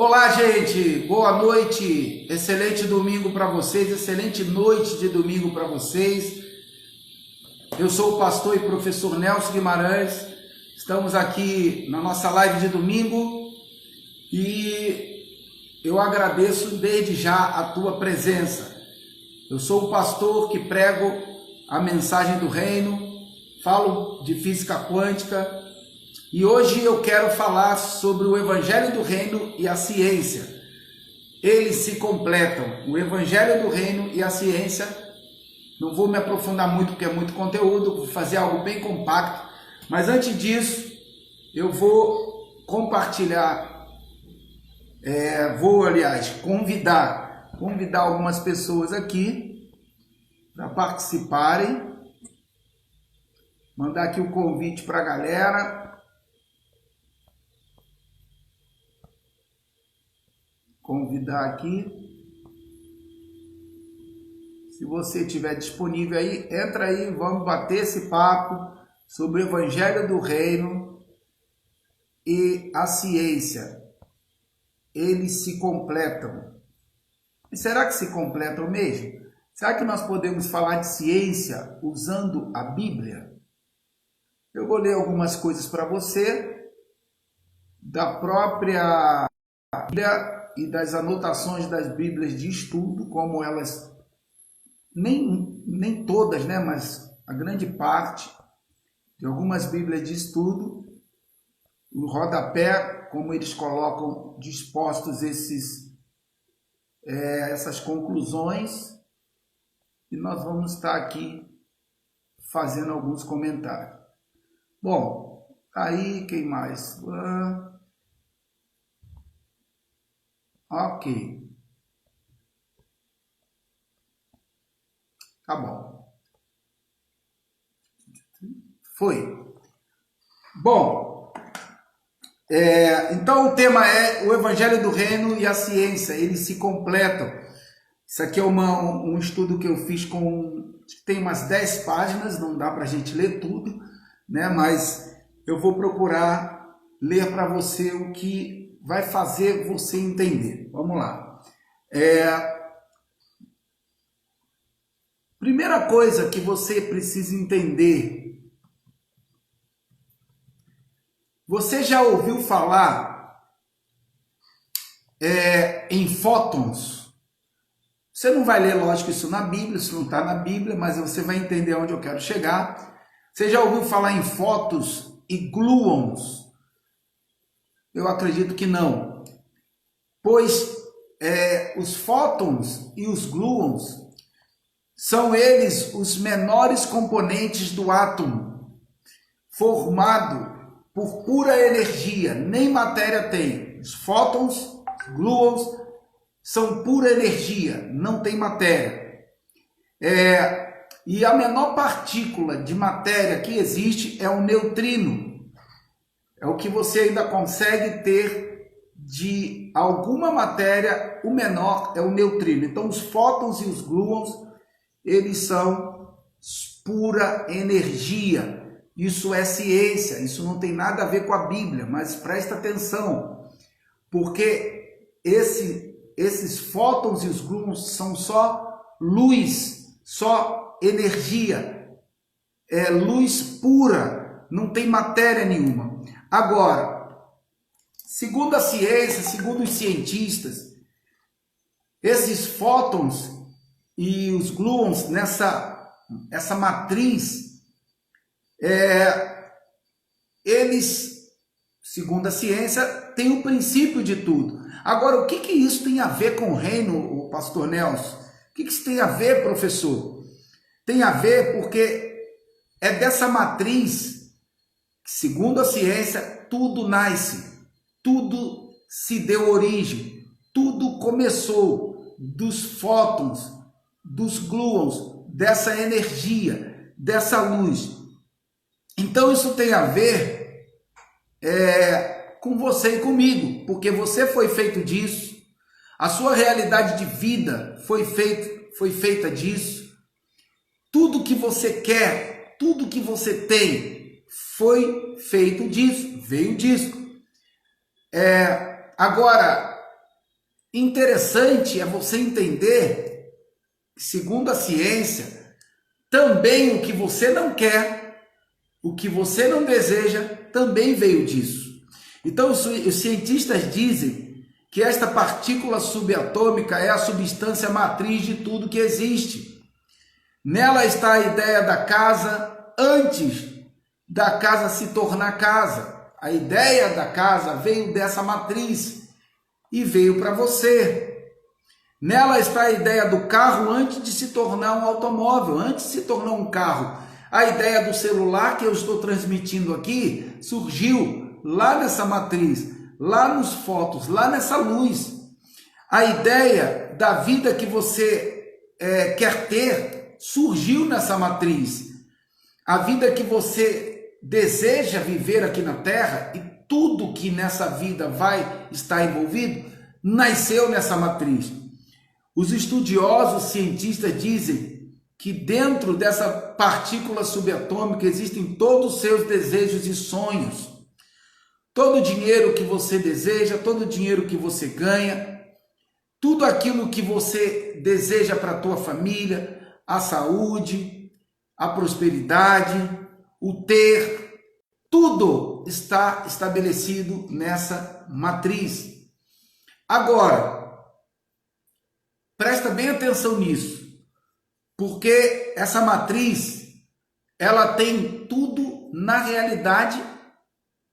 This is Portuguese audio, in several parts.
Olá, gente, boa noite, excelente domingo para vocês, excelente noite de domingo para vocês. Eu sou o pastor e professor Nelson Guimarães, estamos aqui na nossa live de domingo e eu agradeço desde já a tua presença. Eu sou o pastor que prego a mensagem do reino, falo de física quântica, e hoje eu quero falar sobre o Evangelho do Reino e a ciência. Eles se completam, o Evangelho do Reino e a ciência. Não vou me aprofundar muito porque é muito conteúdo, vou fazer algo bem compacto. Mas antes disso, eu vou compartilhar, convidar algumas pessoas aqui para participarem. Mandar aqui o convite para a galera. Convidar aqui. Se você estiver disponível aí, entra aí, vamos bater esse papo sobre o Evangelho do Reino e a ciência. Eles se completam. E será que se completam mesmo? Será que nós podemos falar de ciência usando a Bíblia? Eu vou ler algumas coisas para você da própria Bíblia e das anotações das Bíblias de estudo, como elas, nem todas, né, mas a grande parte de algumas Bíblias de estudo, o rodapé, como eles colocam dispostos essas conclusões, e nós vamos estar aqui fazendo alguns comentários. Bom, aí quem mais? Ok. Tá bom. Foi. Bom, então o tema é o Evangelho do Reino e a ciência. Eles se completam. Isso aqui é um estudo que eu fiz tem umas 10 páginas, não dá para a gente ler tudo, né? Mas eu vou procurar ler para você o que vai fazer você entender. Vamos lá. Primeira coisa que você precisa entender. Você já ouviu falar em fótons? Você não vai ler, lógico, isso na Bíblia, isso não está na Bíblia, mas você vai entender onde eu quero chegar. Você já ouviu falar em fótons e gluons? Eu acredito que não, pois os fótons e os gluons são eles os menores componentes do átomo, formado por pura energia, nem matéria tem. Os fótons, os gluons, são pura energia, não tem matéria. E a menor partícula de matéria que existe é o neutrino. É o que você ainda consegue ter de alguma matéria, o menor é o neutrino. Então, os fótons e os gluons, eles são pura energia. Isso é ciência, isso não tem nada a ver com a Bíblia, mas presta atenção, porque esses fótons e os gluons são só luz, só energia, é luz pura, não tem matéria nenhuma. Agora, segundo a ciência, segundo os cientistas, esses fótons e os gluons essa matriz, eles, segundo a ciência, têm o princípio de tudo. Agora, o que isso tem a ver com o reino, o pastor Nelson? O que isso tem a ver, professor? Tem a ver porque é dessa matriz, segundo a ciência, tudo nasce, tudo se deu origem, tudo começou dos fótons, dos gluons, dessa energia, dessa luz. Então isso tem a ver com você e comigo, porque você foi feito disso, a sua realidade de vida foi feita disso, tudo que você quer, tudo que você tem, foi feito disso, veio disso. Agora, interessante é você entender, segundo a ciência, também o que você não quer, o que você não deseja, também veio disso. Então, os cientistas dizem que esta partícula subatômica é a substância matriz de tudo que existe. Nela está a ideia da casa antes da casa se tornar casa. A ideia da casa veio dessa matriz e veio para você. Nela está a ideia do carro antes de se tornar um automóvel, antes de se tornar um carro. A ideia do celular que eu estou transmitindo aqui surgiu lá nessa matriz, lá nos fótons, lá nessa luz. A ideia da vida que você quer ter surgiu nessa matriz. A vida que você deseja viver aqui na Terra e tudo que nessa vida vai estar envolvido, nasceu nessa matriz. Os estudiosos cientistas dizem que dentro dessa partícula subatômica existem todos os seus desejos e sonhos. Todo o dinheiro que você deseja, todo o dinheiro que você ganha, tudo aquilo que você deseja para a tua família, a saúde, a prosperidade, o ter, tudo está estabelecido nessa matriz. Agora, presta bem atenção nisso, porque essa matriz, ela tem tudo na realidade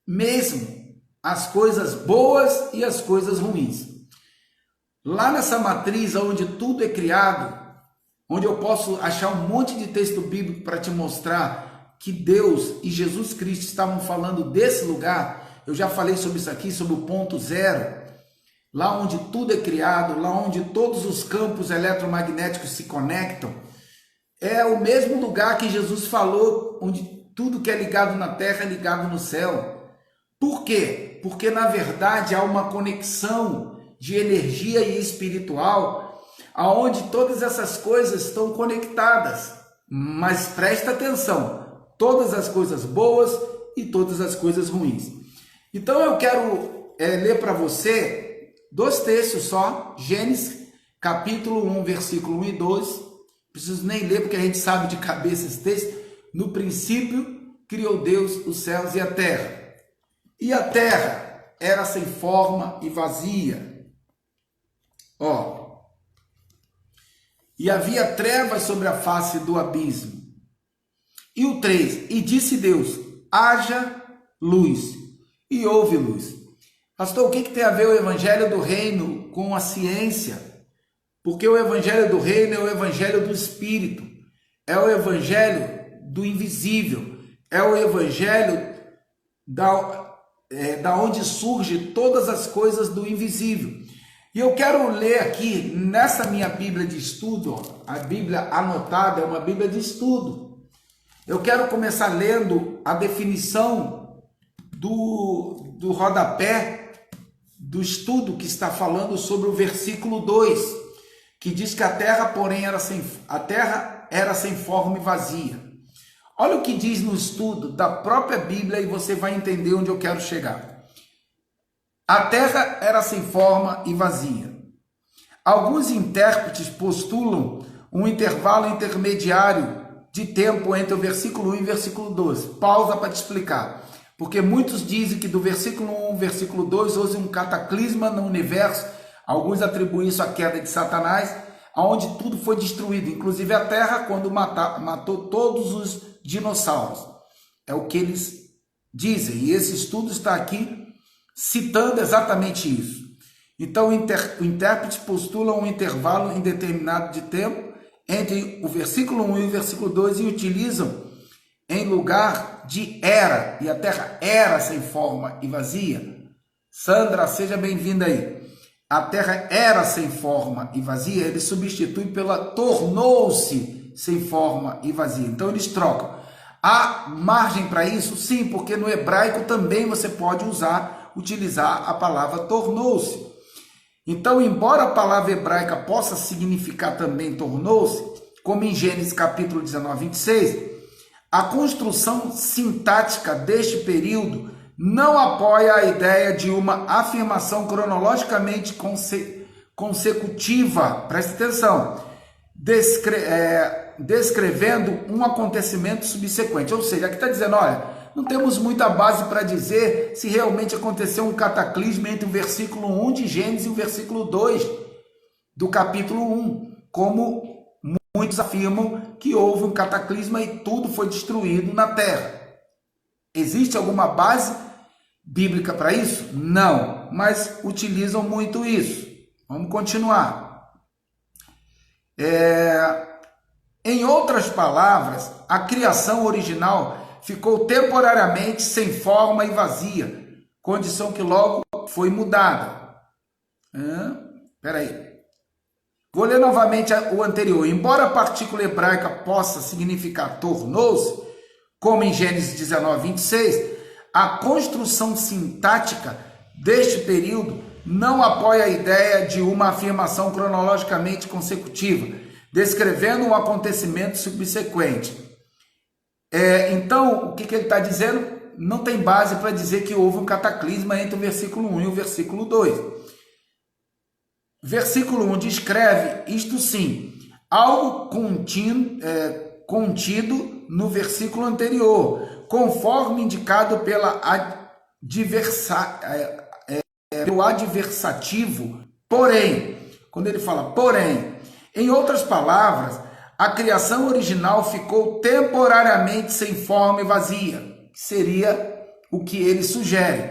mesmo, as coisas boas e as coisas ruins. Lá nessa matriz onde tudo é criado, onde eu posso achar um monte de texto bíblico para te mostrar que Deus e Jesus Cristo estavam falando desse lugar. Eu já falei sobre isso aqui, sobre o ponto zero, lá onde tudo é criado, lá onde todos os campos eletromagnéticos se conectam. É o mesmo lugar que Jesus falou, onde tudo que é ligado na terra é ligado no céu. Por quê? Porque na verdade há uma conexão de energia e espiritual, aonde todas essas coisas estão conectadas. Mas presta atenção, todas as coisas boas e todas as coisas ruins. Então eu quero ler para você 2 textos só, Gênesis capítulo 1, versículo 1 e 2. Não preciso nem ler porque a gente sabe de cabeça esse texto. No princípio criou Deus os céus e a terra. E a terra era sem forma e vazia. E havia trevas sobre a face do abismo. E o 3, e disse Deus, haja luz, e houve luz. Pastor, o que tem a ver o evangelho do reino com a ciência? Porque o evangelho do reino é o evangelho do espírito, é o evangelho do invisível, é o evangelho da onde surge todas as coisas do invisível. E eu quero ler aqui, nessa minha Bíblia de estudo, a Bíblia anotada é uma Bíblia de estudo. Eu quero começar lendo a definição do rodapé do estudo que está falando sobre o versículo 2, que diz que a terra, porém, era sem forma e vazia. Olha o que diz no estudo da própria Bíblia e você vai entender onde eu quero chegar. A terra era sem forma e vazia. Alguns intérpretes postulam um intervalo intermediário de tempo entre o versículo 1 e o versículo 12. Pausa para te explicar. Porque muitos dizem que do versículo 1 ao versículo 2 houve um cataclisma no universo. Alguns atribuem isso à queda de Satanás, onde tudo foi destruído, inclusive a terra, quando matou todos os dinossauros. É o que eles dizem. E esse estudo está aqui citando exatamente isso. Então, o intérprete postula um intervalo indeterminado de tempo entre o versículo 1 e o versículo 2 e utilizam em lugar de era, e a terra era sem forma e vazia. Sandra, seja bem-vinda aí. A terra era sem forma e vazia, ele substitui pela tornou-se sem forma e vazia. Então eles trocam. Há margem para isso? Sim, porque no hebraico também você pode utilizar a palavra tornou-se. Então, embora a palavra hebraica possa significar também tornou-se, como em Gênesis capítulo 19, 26, a construção sintática deste período não apoia a ideia de uma afirmação cronologicamente consecutiva, presta atenção, descrevendo um acontecimento subsequente. Ou seja, aqui está dizendo, olha, não temos muita base para dizer se realmente aconteceu um cataclismo entre o versículo 1 de Gênesis e o versículo 2 do capítulo 1, como muitos afirmam que houve um cataclisma e tudo foi destruído na terra. Existe alguma base bíblica para isso? Não, mas utilizam muito isso. Vamos continuar. Em outras palavras, a criação original ficou temporariamente sem forma e vazia, condição que logo foi mudada. Espera aí. Vou ler novamente o anterior. Embora a partícula hebraica possa significar tornou-se, como em Gênesis 19, 26, a construção sintática deste período não apoia a ideia de uma afirmação cronologicamente consecutiva, descrevendo um acontecimento subsequente. Então, o que ele está dizendo? Não tem base para dizer que houve um cataclisma entre o versículo 1 e o versículo 2. Versículo 1 descreve, isto sim, algo contido no versículo anterior, conforme indicado pelo adversativo, porém, quando ele fala porém, em outras palavras, a criação original ficou temporariamente sem forma e vazia, que seria o que ele sugere.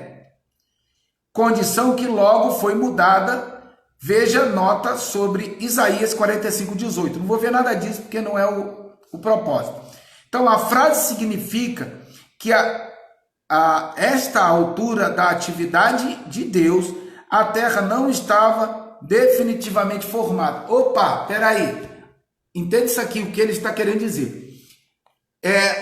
Condição que logo foi mudada. Veja nota sobre Isaías 45, 18. Não vou ver nada disso porque não é o propósito. Então, a frase significa que a esta altura da atividade de Deus, a terra não estava definitivamente formada. Opa, peraí. Entende isso aqui, o que ele está querendo dizer.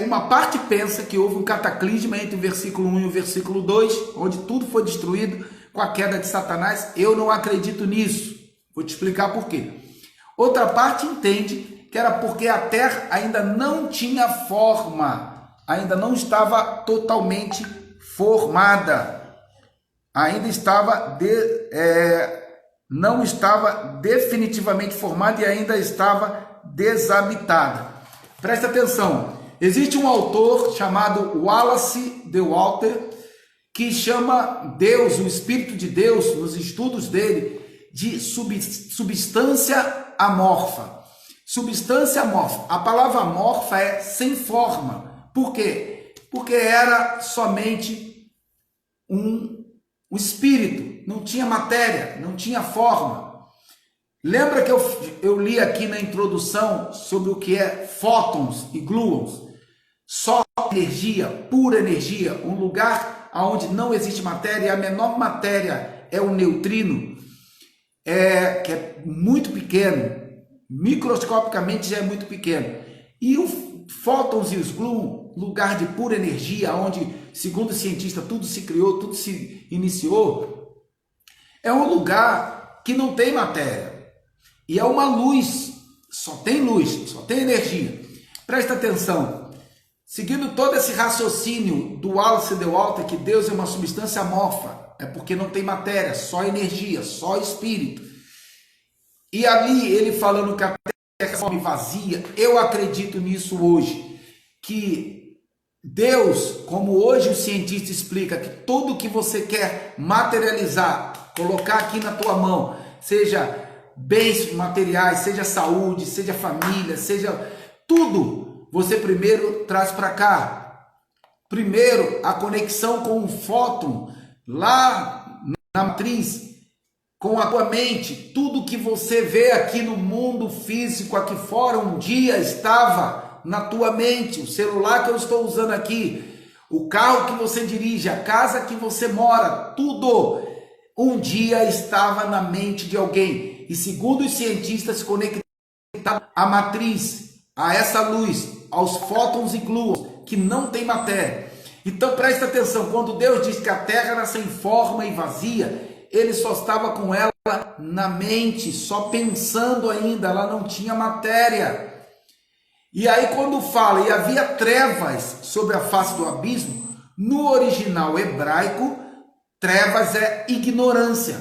Uma parte pensa que houve um cataclisma entre o versículo 1 e o versículo 2, onde tudo foi destruído com a queda de Satanás. Eu não acredito nisso. Vou te explicar por quê. Outra parte entende que era porque a terra ainda não tinha forma, ainda não estava totalmente formada, ainda estava não estava definitivamente formada e ainda estava desabitada. Presta atenção, existe um autor chamado Wallace de Walter que chama Deus, o Espírito de Deus, nos estudos dele, de substância amorfa. Substância amorfa. A palavra amorfa é sem forma. Por quê? Porque era somente um espírito, não tinha matéria, não tinha forma. Lembra que eu li aqui na introdução sobre o que é fótons e gluons? Só energia, pura energia, um lugar onde não existe matéria, e a menor matéria é o neutrino, que é muito pequeno, microscopicamente já é muito pequeno. E os fótons e os gluons, lugar de pura energia, onde, segundo o cientista, tudo se criou, tudo se iniciou, é um lugar que não tem matéria. E é uma luz, só tem luz, só tem energia. Presta atenção. Seguindo todo esse raciocínio do Wallace de Walter, que Deus é uma substância amorfa, é porque não tem matéria, só energia, só espírito. E ali ele falando que a terra é vazia, eu acredito nisso hoje, que Deus, como hoje o cientista explica, que tudo que você quer materializar, colocar aqui na tua mão, seja bens materiais, seja saúde, seja família, seja tudo, você primeiro traz para cá. Primeiro, a conexão com o fóton, lá na matriz, com a tua mente. Tudo que você vê aqui no mundo físico, aqui fora, um dia estava na tua mente. O celular que eu estou usando aqui, o carro que você dirige, a casa que você mora, tudo um dia estava na mente de alguém. E segundo os cientistas, se conectaram à matriz, a essa luz, aos fótons e gluons, que não tem matéria. Então presta atenção, quando Deus diz que a terra era sem forma e vazia, ele só estava com ela na mente, só pensando ainda, ela não tinha matéria. E aí quando fala, e havia trevas sobre a face do abismo, no original hebraico, trevas é ignorância,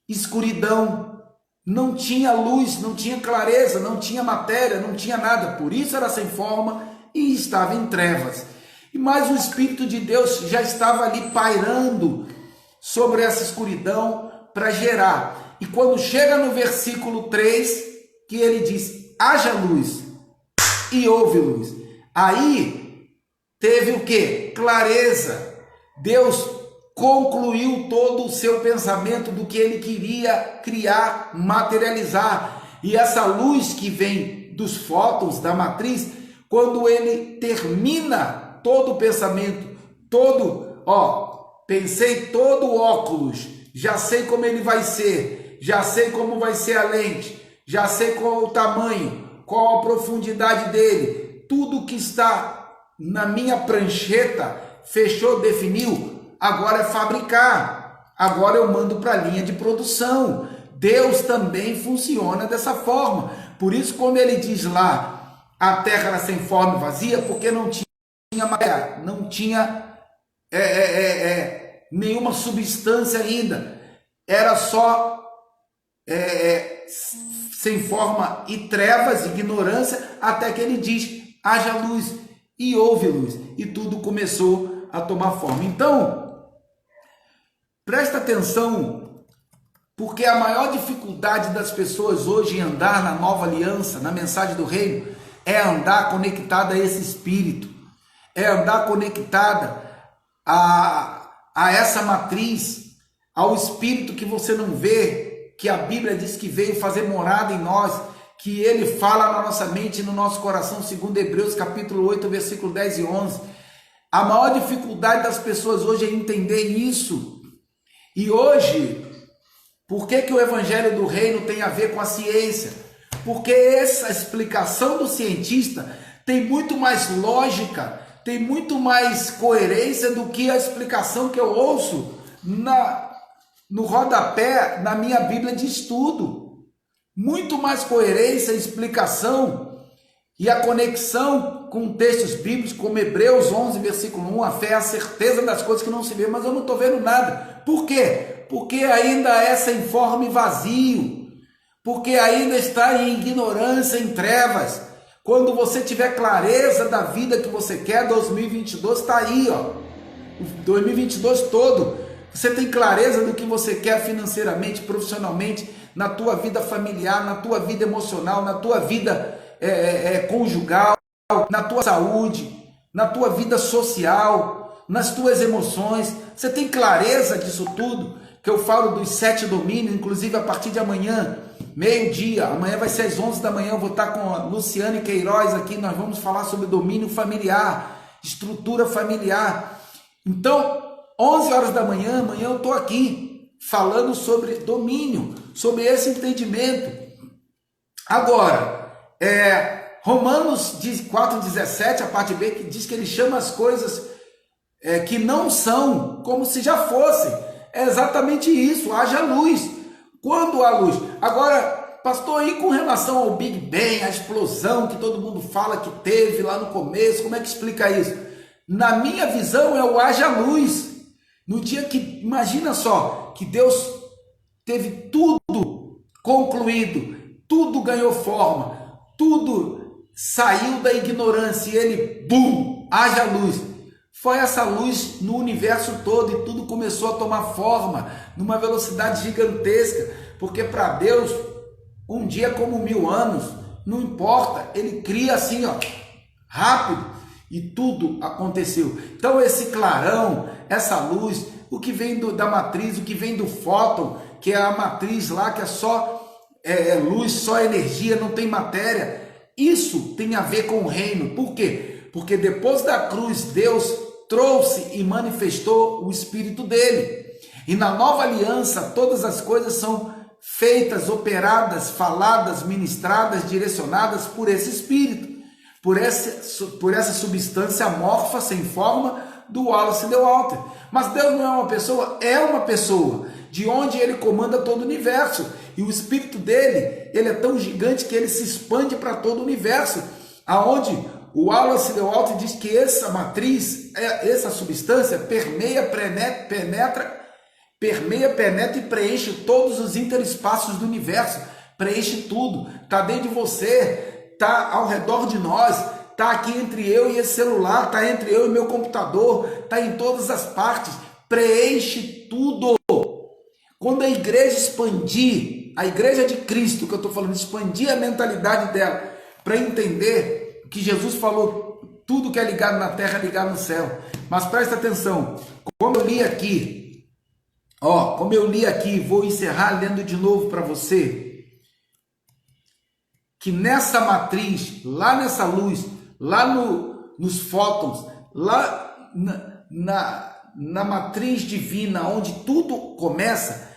escuridão. não tinha luz, não tinha clareza, não tinha matéria, não tinha nada, por isso era sem forma e estava em trevas. Mas o Espírito de Deus já estava ali pairando sobre essa escuridão para gerar. E quando chega no versículo 3, que ele diz, haja luz e houve luz. Aí teve o quê? Clareza. Deus concluiu todo o seu pensamento do que ele queria criar, materializar. E essa luz que vem dos fótons da matriz, quando ele termina todo o pensamento, pensei todo o óculos, já sei como ele vai ser, já sei como vai ser a lente, já sei qual o tamanho, qual a profundidade dele, tudo que está na minha prancheta, fechou, definiu, agora é fabricar, agora eu mando para a linha de produção. Deus também funciona dessa forma. Por isso, quando ele diz lá, a terra era sem forma e vazia, porque não tinha matéria, não tinha nenhuma substância ainda, era só sem forma e trevas, ignorância, até que ele diz, haja luz, e houve luz, e tudo começou a tomar forma. Então, presta atenção, porque a maior dificuldade das pessoas hoje em andar na nova aliança, na mensagem do reino, é andar conectada a esse Espírito, é andar conectada a essa matriz, ao Espírito que você não vê, que a Bíblia diz que veio fazer morada em nós, que ele fala na nossa mente e no nosso coração, segundo Hebreus capítulo 8, versículo 10 e 11. A maior dificuldade das pessoas hoje é entender isso. E hoje, por que o Evangelho do Reino tem a ver com a ciência? Porque essa explicação do cientista tem muito mais lógica, tem muito mais coerência do que a explicação que eu ouço no rodapé na minha Bíblia de estudo. Muito mais coerência, explicação e a conexão com textos bíblicos como Hebreus 11, versículo 1, a fé é a certeza das coisas que não se vê, mas eu não estou vendo nada. Por quê? Porque ainda é sem forma e vazio, porque ainda está em ignorância, em trevas. Quando você tiver clareza da vida que você quer, 2022 está aí, ó. 2022 todo, você tem clareza do que você quer financeiramente, profissionalmente, na tua vida familiar, na tua vida emocional, na tua vida conjugal, na tua saúde, na tua vida social, nas tuas emoções. Você tem clareza disso tudo? Que eu falo dos 7 domínios, inclusive a partir de amanhã, meio-dia, amanhã vai ser às 11 da manhã, eu vou estar com a Luciane Queiroz aqui, nós vamos falar sobre domínio familiar, estrutura familiar. Então, 11 horas da manhã, amanhã eu estou aqui falando sobre domínio, sobre esse entendimento. Agora, Romanos 4,17, a parte B, que diz que ele chama as coisas que não são como se já fossem. É exatamente isso, haja luz. Quando há luz? Agora, pastor, e com relação ao Big Bang, a explosão que todo mundo fala que teve lá no começo, como é que explica isso? Na minha visão é o haja luz. No dia que, imagina só, que Deus teve tudo concluído, tudo ganhou forma, tudo saiu da ignorância e ele, bum, haja luz. Foi essa luz no universo todo e tudo começou a tomar forma numa velocidade gigantesca, porque para Deus um dia é como 1000 anos, não importa, ele cria assim, ó, rápido, e tudo aconteceu. Então esse clarão, essa luz, o que vem da matriz, o que vem do fóton, que é a matriz lá, que é só luz, só energia, não tem matéria, isso tem a ver com o reino. Por quê? Porque depois da cruz, Deus trouxe e manifestou o Espírito dele. E na nova aliança, todas as coisas são feitas, operadas, faladas, ministradas, direcionadas por esse Espírito, por essa substância amorfa, sem forma, do Wallace de Walter. Mas Deus não é uma pessoa, é uma pessoa, de onde ele comanda todo o universo. E o Espírito dele, ele é tão gigante que ele se expande para todo o universo, aonde o Wallace de Walter diz que essa matriz, essa substância, permeia, penetra e preenche todos os interespaços do universo. preenche tudo, está dentro de você, está ao redor de nós, está aqui entre eu e esse celular, está entre eu e meu computador, está em todas as partes, preenche tudo. Quando a igreja expandir, a igreja de Cristo, que eu estou falando, expandir a mentalidade dela, para entender que Jesus falou, tudo que é ligado na terra é ligado no céu. Mas presta atenção, como eu li aqui, vou encerrar lendo de novo para você, que nessa matriz, lá nessa luz, lá nos fótons, lá na matriz divina, onde tudo começa,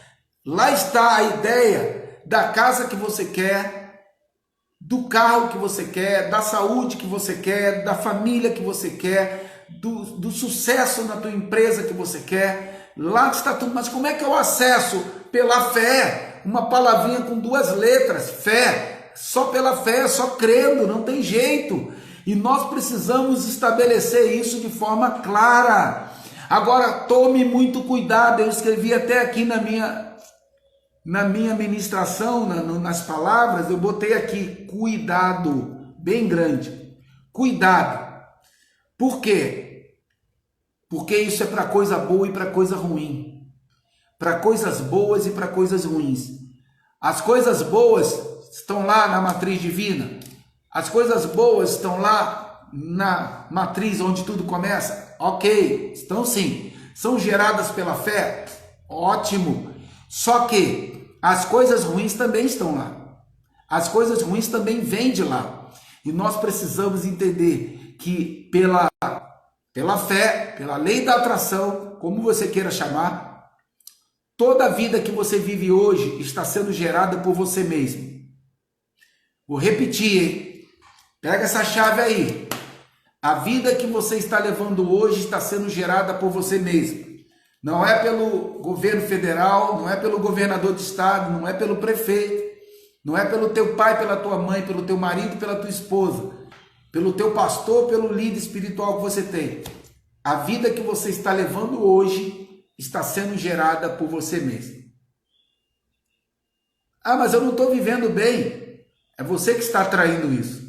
lá está a ideia da casa que você quer, do carro que você quer, da saúde que você quer, da família que você quer, do sucesso na tua empresa que você quer. Lá está tudo. Mas como é que eu acesso? Pela fé. Uma palavrinha com 2 letras, fé. Só pela fé, só crendo, não tem jeito. E nós precisamos estabelecer isso de forma clara. Agora, tome muito cuidado. Eu escrevi até aqui na minha ministração, nas palavras, eu botei aqui, cuidado, bem grande. Cuidado. Por quê? Porque isso é para coisa boa e para coisa ruim. Para coisas boas e para coisas ruins. As coisas boas estão lá na matriz divina. As coisas boas estão lá na matriz onde tudo começa. Ok, estão sim. São geradas pela fé? Ótimo. Só que as coisas ruins também estão lá. As coisas ruins também vêm de lá. E nós precisamos entender que pela fé, pela lei da atração, como você queira chamar, toda a vida que você vive hoje está sendo gerada por você mesmo. Vou repetir, hein? Pega essa chave aí. A vida que você está levando hoje está sendo gerada por você mesmo. Não é pelo governo federal, não é pelo governador de estado, não é pelo prefeito, não é pelo teu pai, pela tua mãe, pelo teu marido, pela tua esposa, pelo teu pastor, pelo líder espiritual que você tem. A vida que você está levando hoje está sendo gerada por você mesmo. Ah, mas eu não estou vivendo bem. É você que está atraindo isso.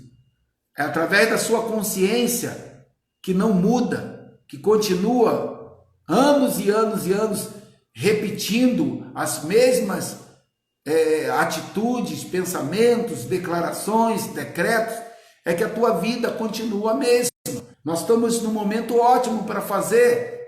É através da sua consciência que não muda, que continua anos e anos e anos repetindo as mesmas atitudes, pensamentos, declarações, decretos, é que a tua vida continua a mesma. Nós estamos num momento ótimo para fazer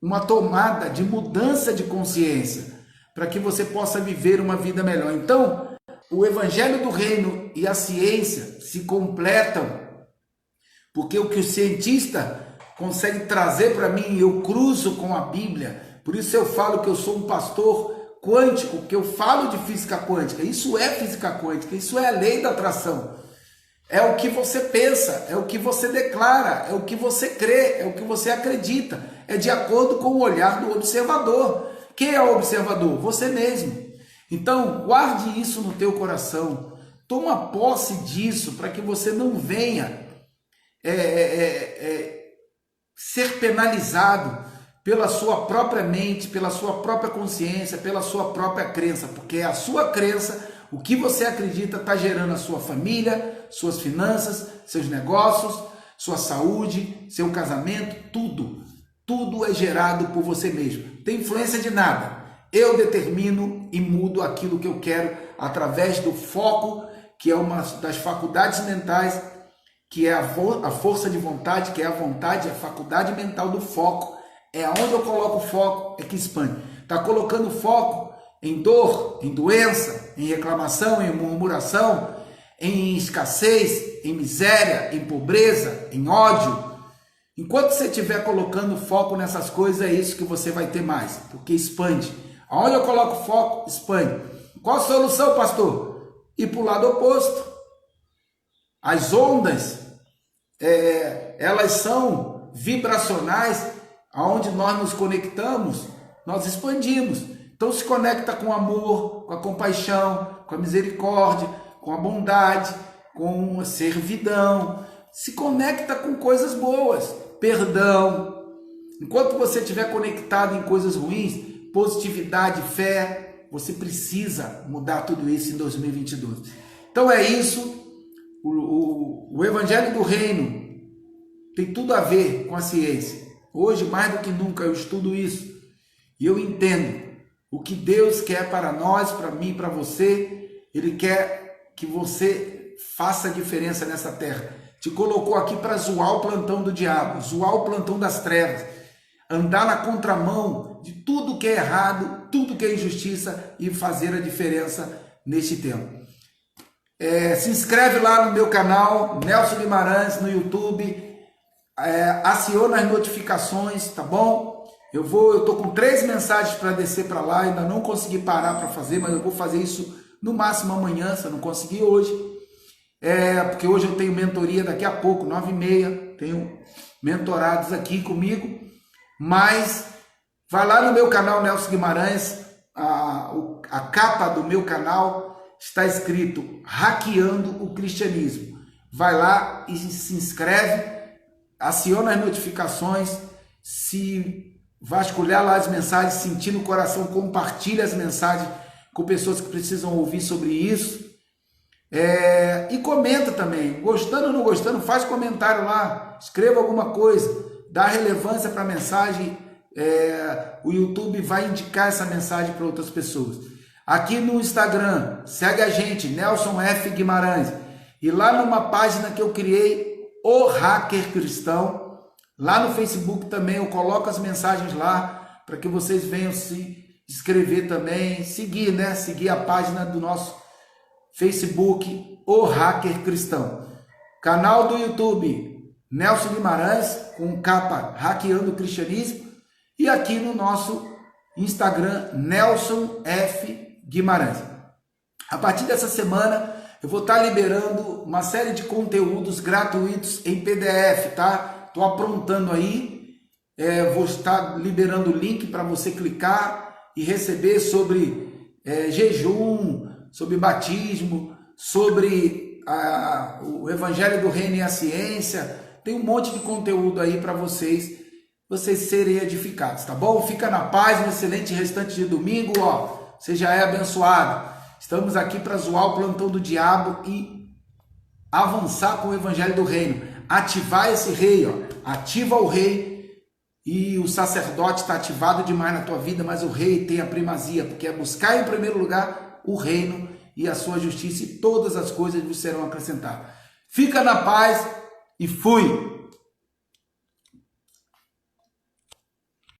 uma tomada de mudança de consciência, para que você possa viver uma vida melhor. Então, o evangelho do reino e a ciência se completam, porque o que o cientista consegue trazer para mim, eu cruzo com a Bíblia. Por isso eu falo que eu sou um pastor quântico, que eu falo de física quântica. Isso é física quântica, isso é a lei da atração. É o que você pensa, é o que você declara, é o que você crê, é o que você acredita. É de acordo com o olhar do observador. Quem é o observador? Você mesmo. Então, guarde isso no teu coração. Toma posse disso para que você não venha ser penalizado pela sua própria mente, pela sua própria consciência, pela sua própria crença, porque a sua crença, o que você acredita, está gerando a sua família, suas finanças, seus negócios, sua saúde, seu casamento, tudo é gerado por você mesmo. Tem influência de nada. Eu determino e mudo aquilo que eu quero através do foco, que é uma das faculdades mentais, que é a força de vontade, que é a vontade, a faculdade mental do foco. É onde eu coloco o foco, é que expande. Está colocando foco em dor, em doença, em reclamação, em murmuração, em escassez, em miséria, em pobreza, em ódio. Enquanto você estiver colocando foco nessas coisas, é isso que você vai ter mais, porque expande. Aonde eu coloco foco, expande. Qual a solução, pastor? Ir para o lado oposto. As ondas, elas são vibracionais, aonde nós nos conectamos, nós expandimos. Então se conecta com amor, com a compaixão, com a misericórdia, com a bondade, com a servidão. Se conecta com coisas boas, perdão. Enquanto você estiver conectado em coisas ruins, positividade, fé, você precisa mudar tudo isso em 2022. Então é isso. O Evangelho do Reino tem tudo a ver com a ciência. Hoje, mais do que nunca, eu estudo isso e eu entendo o que Deus quer para nós, para mim, para você. Ele quer que você faça a diferença nessa terra. Te colocou aqui para zoar o plantão do diabo, zoar o plantão das trevas, andar na contramão de tudo que é errado, tudo que é injustiça e fazer a diferença neste tempo. Se inscreve lá no meu canal, Nelson Guimarães, no YouTube, aciona as notificações, tá bom? Eu tô com 3 mensagens para descer para lá, ainda não consegui parar para fazer, mas eu vou fazer isso no máximo amanhã, se eu não conseguir hoje. Porque hoje eu tenho mentoria daqui a pouco, 9h30, tenho mentorados aqui comigo, mas vai lá no meu canal Nelson Guimarães, a capa do meu canal está escrito Hackeando o Cristianismo. Vai lá e se inscreve, aciona as notificações, se vasculhar lá as mensagens, sentir no coração, compartilha as mensagens com pessoas que precisam ouvir sobre isso. E comenta também, gostando ou não gostando, faz comentário lá, escreva alguma coisa, dá relevância para a mensagem, o YouTube vai indicar essa mensagem para outras pessoas. Aqui no Instagram, segue a gente, Nelson F. Guimarães, e lá numa página que eu criei, O Hacker Cristão, lá no Facebook também eu coloco as mensagens lá, para que vocês venham se inscrever também, seguir, né? Seguir a página do nosso Facebook, O Hacker Cristão. Canal do YouTube, Nelson Guimarães, com capa Hackeando o Cristianismo. E aqui no nosso Instagram, Nelson F. Guimarães. A partir dessa semana, eu vou estar liberando uma série de conteúdos gratuitos em PDF, tá? Estou aprontando aí. Vou estar liberando o link para você clicar e receber sobre jejum, sobre batismo, sobre o Evangelho do Reino e a ciência. Tem um monte de conteúdo aí para vocês serem edificados, tá bom? Fica na paz, um excelente restante de domingo, ó. Você já é abençoado. Estamos aqui para zoar o plantão do diabo e avançar com o Evangelho do Reino. Ativar esse rei, ó. Ativa o rei. E o sacerdote está ativado demais na tua vida, mas o rei tem a primazia, porque é buscar em primeiro lugar o reino e a sua justiça, e todas as coisas vos serão acrescentadas. Fica na paz e fui!